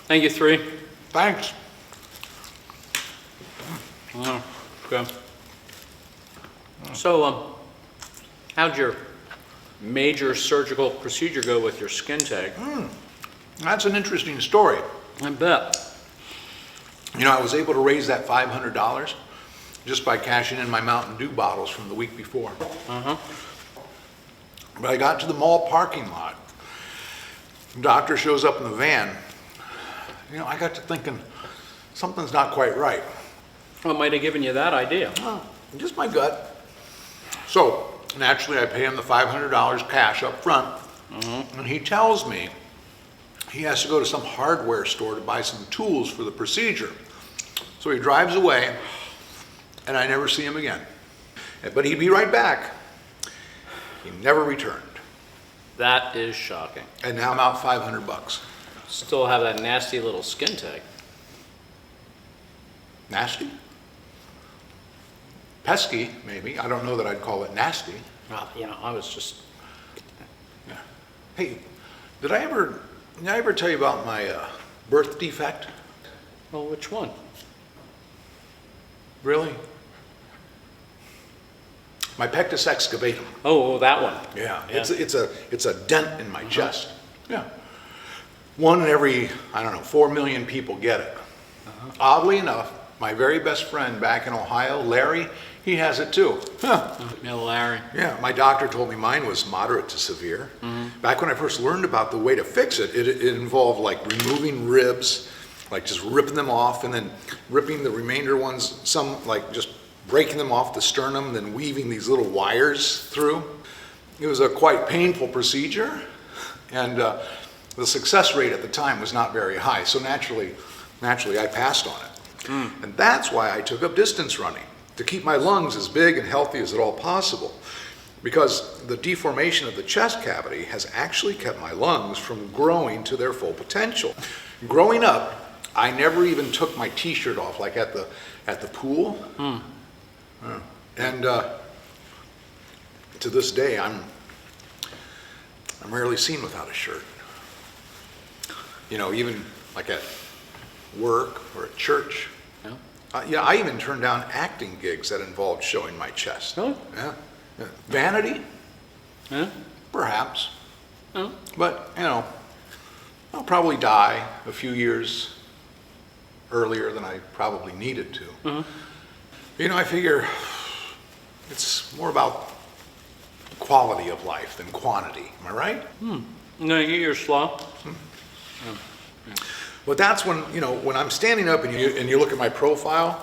Thank you, 3. Thanks. Oh, okay. So, how'd your major surgical procedure go with your skin tag? That's an interesting story. I bet. You know, I was able to raise that $500 just by cashing in my Mountain Dew bottles from the week before. But I got to the mall parking lot. The doctor shows up in the van. You know, I got to thinking, something's not quite right. What might have given you that idea? Well, just my gut. So, naturally, I pay him the $500 cash up front. And he tells me he has to go to some hardware store to buy some tools for the procedure. So he drives away, and I never see him again. But he'd be right back. He never returned. That is shocking. And now I'm out $500. Still have that nasty little skin tag. Nasty? Pesky, maybe. I don't know that I'd call it nasty. Well, you know, I was just... Yeah. Hey, did I ever tell you about my birth defect? Well, which one? Really? My pectus excavatum. Oh, that one. Yeah, it's a dent in my chest. Yeah. 1 in every, I don't know, 4 million people get it. Oddly enough, my very best friend back in Ohio, Larry, he has it too. Huh. Yeah, Larry. Yeah, my doctor told me mine was moderate to severe. Back when I first learned about the way to fix it, it involved like removing ribs, like just ripping them off and then ripping the remainder ones, some like just breaking them off the sternum, then weaving these little wires through. It was a quite painful procedure, and the success rate at the time was not very high, so naturally I passed on it. And that's why I took up distance running, to keep my lungs as big and healthy as at all possible, because the deformation of the chest cavity has actually kept my lungs from growing to their full potential. Growing up, I never even took my t-shirt off, like at the pool. And to this day, I'm rarely seen without a shirt. You know, even like at work or at church. Yeah, I even turned down acting gigs that involved showing my chest. Really? Yeah. Vanity? Yeah. Perhaps. But, you know, I'll probably die a few years earlier than I probably needed to. You know, I figure it's more about quality of life than quantity. Am I right? No, you're slow. But that's when, you know, when I'm standing up and you look at my profile,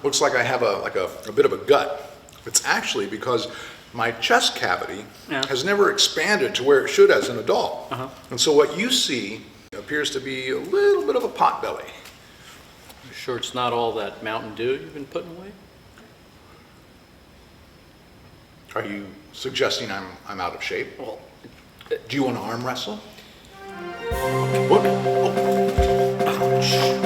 looks like I have a bit of a gut. It's actually because my chest cavity has never expanded to where it should as an adult. And so what you see appears to be a little bit of a pot belly. You sure it's not all that Mountain Dew you've been putting away? Are you suggesting I'm out of shape? Well, Do you want to arm wrestle? What? Oh. Ouch.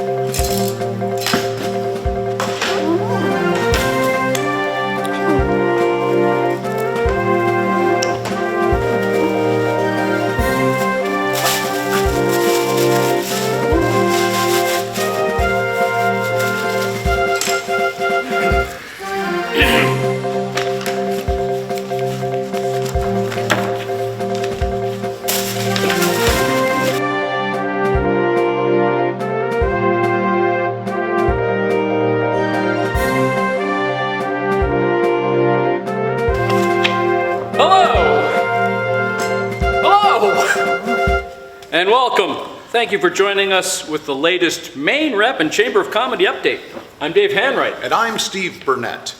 And welcome. Thank you for joining us with the latest Maine Rep and Chamber of Comedy update. I'm Dave Hanwright. And I'm Steve Burnett.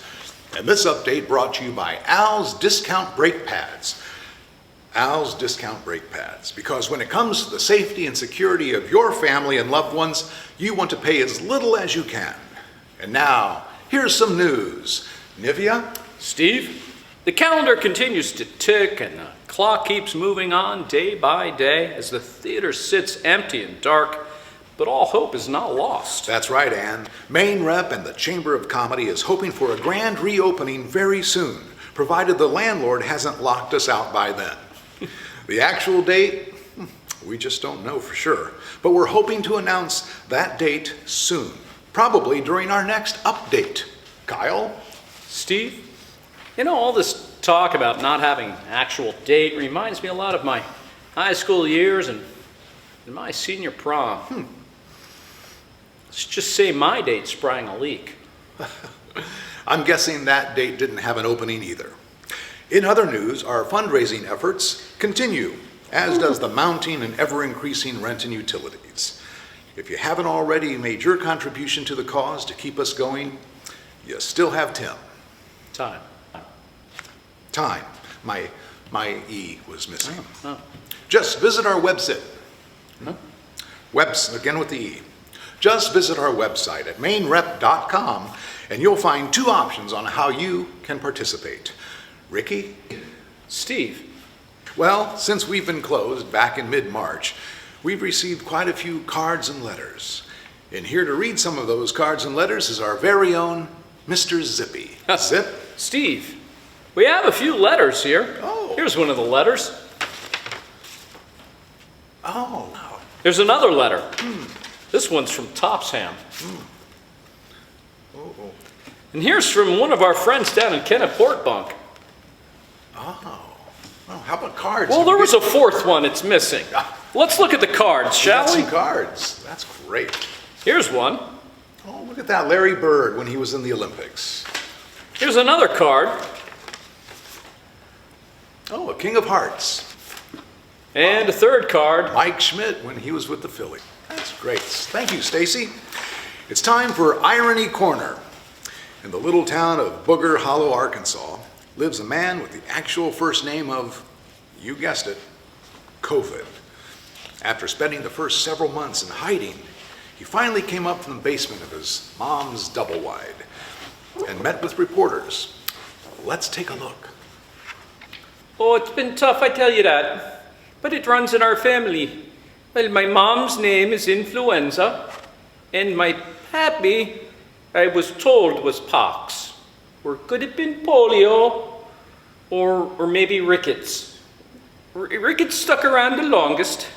And this update brought to you by Al's Discount Brake Pads. Al's Discount Brake Pads. Because when it comes to the safety and security of your family and loved ones, you want to pay as little as you can. And now, here's some news. Nivea? Steve, the calendar continues to tick and the clock keeps moving on day by day as the theater sits empty and dark, but all hope is not lost. That's right, Ann. Maine Rep and the Chamber of Comedy is hoping for a grand reopening very soon, provided the landlord hasn't locked us out by then. The actual date? We just don't know for sure. But we're hoping to announce that date soon, probably during our next update. Kyle? Steve, all this talk about not having an actual date reminds me a lot of my high school years and my senior prom. Let's just say my date sprang a leak. I'm guessing that date didn't have an opening either. In other news, our fundraising efforts continue, as does the mounting and ever-increasing rent and utilities. If you haven't already made your contribution to the cause to keep us going, you still have Time. Time. My E was missing. Oh. Just visit our website. Again with the E. Just visit our website at mainrep.com and you'll find two options on how you can participate. Ricky? Steve. Well, since we've been closed back in mid-March, we've received quite a few cards and letters. And here to read some of those cards and letters is our very own Mr. Zippy. Zip? Steve, we have a few letters here. Oh. Here's one of the letters. Oh. There's another letter. This one's from Topsham. Oh. And here's from one of our friends down in Kenneport Bunk. Oh. Well, how about cards? Well, there was a fourth one. It's missing. Let's look at the cards, shall we? Some cards. That's great. Here's one. Oh, look at that. Larry Bird when he was in the Olympics. Here's another card. Oh, a King of Hearts. And a third card. Mike Schmidt when he was with the Phillies. That's great. Thank you, Stacy. It's time for Irony Corner. In the little town of Booger Hollow, Arkansas, lives a man with the actual first name of, you guessed it, COVID. After spending the first several months in hiding, he finally came up from the basement of his mom's double-wide and met with reporters. Let's take a look. Oh, it's been tough, I tell you that. But it runs in our family. Well, my mom's name is Influenza, and my pappy, I was told, was pox. Or could it have been polio, or maybe rickets. Rickets stuck around the longest.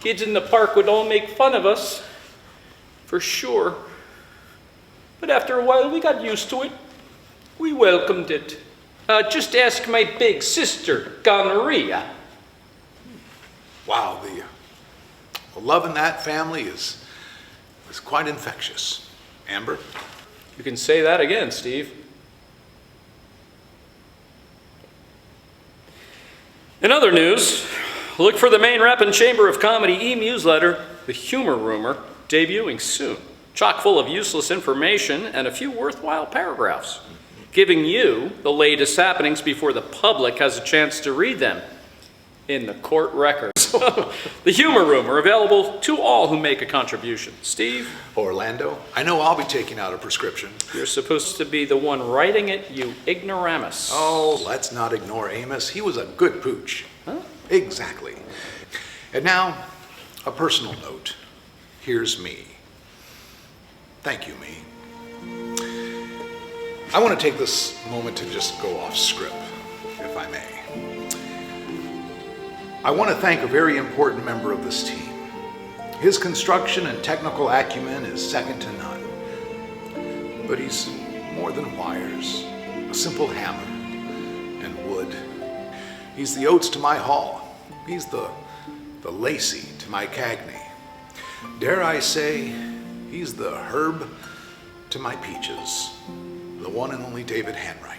Kids in the park would all make fun of us, for sure. But after a while, we got used to it. We welcomed it. Just ask my big sister, Gonorrhea. Wow, the love in that family is quite infectious. Amber? You can say that again, Steve. In other news, look for the Maine Rep and Chamber of Comedy e-newsletter, The Humor Rumor, debuting soon. Chock full of useless information and a few worthwhile paragraphs, giving you the latest happenings before the public has a chance to read them in the court records. The Humor Rumor, available to all who make a contribution. Steve? Orlando? I know I'll be taking out a prescription. You're supposed to be the one writing it, you ignoramus. Oh, let's not ignore Amos. He was a good pooch. Huh? Exactly. And now, a personal note. Here's me. Thank you, me. I want to take this moment to just go off script, if I may. I want to thank a very important member of this team. His construction and technical acumen is second to none. But he's more than wires, a simple hammer and wood. He's the oats to my Hall. He's the Lacey to my Cagney. Dare I say, he's the Herb to my Peaches, the one and only David Hanwright.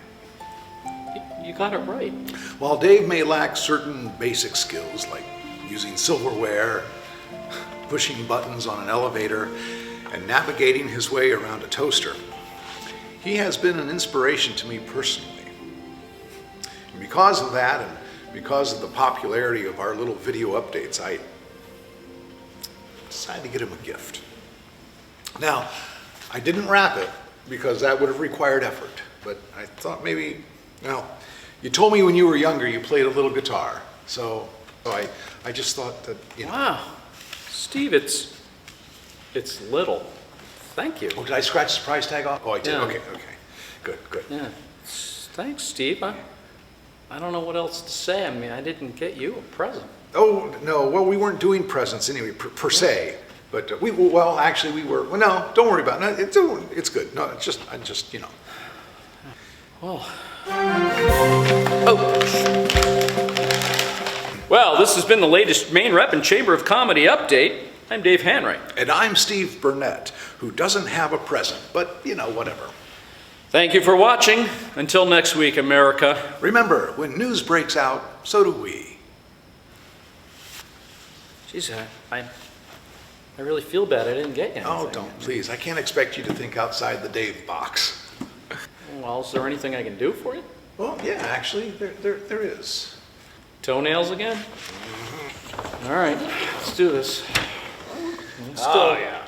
You got it right. While Dave may lack certain basic skills like using silverware, pushing buttons on an elevator, and navigating his way around a toaster, he has been an inspiration to me personally. And because of that, and because of the popularity of our little video updates, I decided to get him a gift. Now, I didn't wrap it because that would have required effort, but I thought maybe, well, you told me when you were younger you played a little guitar, so I just thought that, you know. Wow. Steve, it's little. Thank you. Oh, did I scratch the price tag off? Oh, I did. Yeah. Okay. Good. Yeah. Thanks, Steve. I don't know what else to say. I mean, I didn't get you a present. Oh, no, well, we weren't doing presents anyway, per se. But actually we were. Well, no, don't worry about it. No, it's good. No, I just, you know. Well. Oh. Well, this has been the latest Maine Rep and Chamber of Comedy update. I'm Dave Hanright. And I'm Steve Burnett, who doesn't have a present, but, you know, whatever. Thank you for watching. Until next week, America. Remember, when news breaks out, so do we. Geez, I really feel bad I didn't get you anything. Oh, don't, please. I can't expect you to think outside the Dave box. Well, is there anything I can do for you? Well, yeah, actually, there is. Toenails again? All right, let's do this. Oh, yeah.